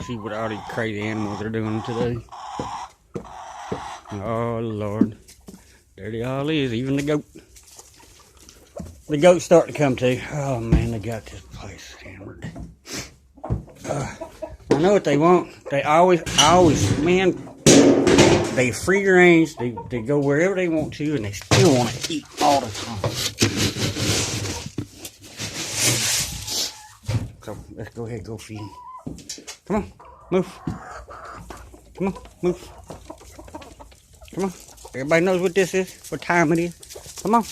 See what all these crazy animals are doing today. Oh Lord. There they all is, even the goat. The goats start to come too. Oh man, they got this place hammered. I know what they want. They always, man, they free range. They go wherever they want to, and they still want to eat all the time. So let's go ahead and go feed them. Come on, move. Come on, move. Come on. Everybody knows what this is, what time it is. Come on.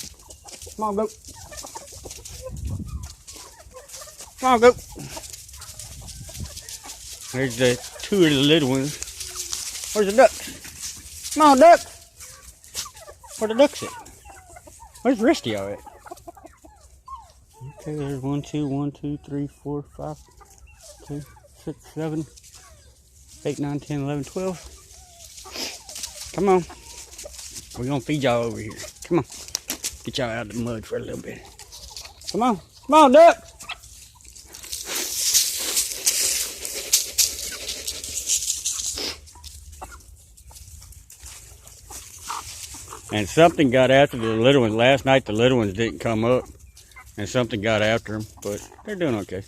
Come on, goat. Come on, goat. There's the two of the little ones. Where's the ducks? Come on, duck. Where the ducks at? Where's the rest of y'all at? Okay, there's 1, 2, 3, 4, 5, 2, 6, 7, 8, 9, 10, 11, 12. Come on. We're gonna feed y'all over here. Come on. Get y'all out of the mud for a little bit. Come on. Come on, ducks. And something got after the little ones. Last night the little ones didn't come up. And something got after them. But they're doing okay.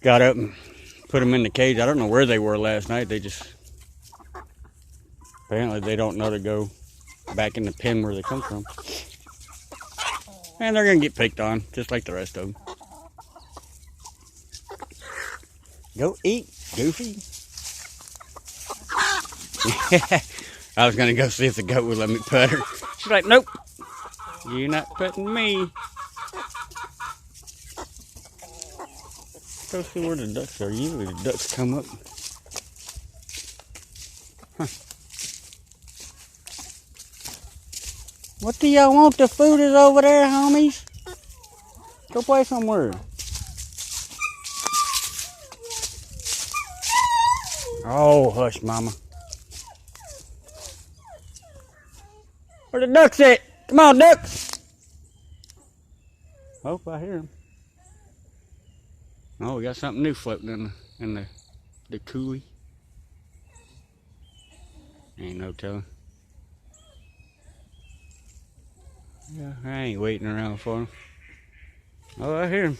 Got up and put them in the cage. I don't know where they were last night. They just... Apparently they don't know to go back in the pen where they come from. And they're going to get picked on. Just like the rest of them. Go eat, Goofy. I was gonna go see if the goat would let me pet her. She's like, nope, you're not petting me. Go see where the ducks are. Usually the ducks come up. Huh. What do y'all want? The food is over there, homies. Go play somewhere. Oh, hush, mama. Where the ducks at? Come on, ducks. Oh, I hear them. Oh, we got something new floating in the coulee. Ain't no telling. Yeah, I ain't waiting around for them. Oh, I hear him.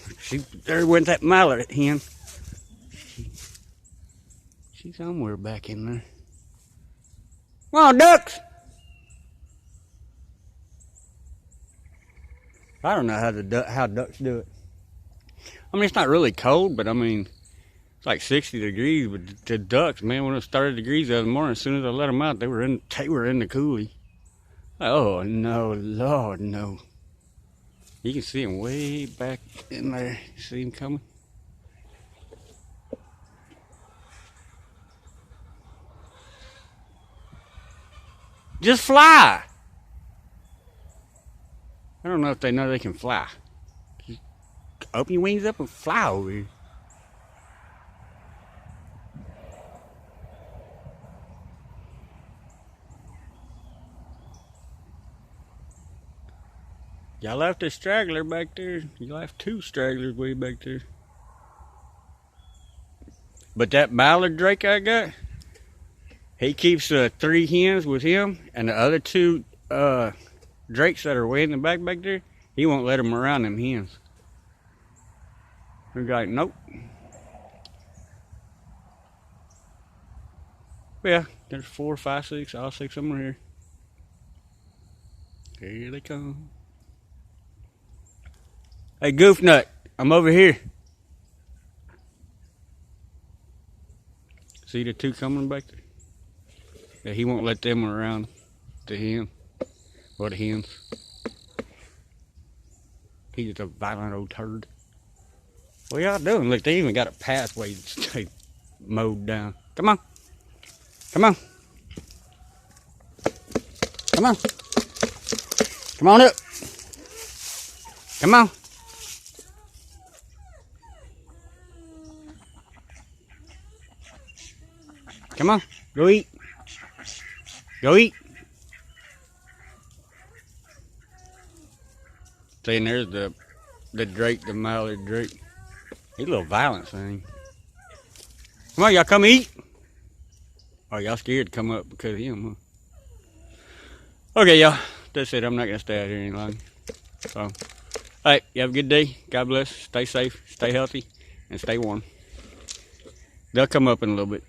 There went that mallard hen. She's somewhere back in there. Come on, ducks! I don't know how ducks do it. I mean, it's not really cold, but I mean, it's like 60 degrees. But the ducks, man, when it was 30 degrees the other morning, as soon as I let them out, they were in the coulee. Oh no, Lord, no! You can see them way back in there. See them coming? Just fly! I don't know if they know they can fly. Just open your wings up and fly over here. Y'all left a straggler back there. You left 2 stragglers way back there. But that mallard drake I got, he keeps 3 hens with him, and the other 2 drakes that are way in the back there, he won't let them around them hens. We're like, nope. Yeah, there's 4, 5, 6, all 6 of them are here. Here they come. Hey, Goofnut, I'm over here. See the 2 coming back there? Yeah, he won't let them around the hen. Or the hens. He's a violent old turd. What y'all doing? Look, they even got a pathway that's mowed down. Come on. Come on. Come on. Come on up. Come on. Come on. Go eat. Go eat. See, and there's the drake, the mallard drake. He's a little violent thing. Come on, y'all come eat. Oh, y'all scared to come up because of him, huh? Okay, y'all. That's it. I'm not going to stay out here any longer. So, all right, you have a good day. God bless. Stay safe, stay healthy, and stay warm. They'll come up in a little bit.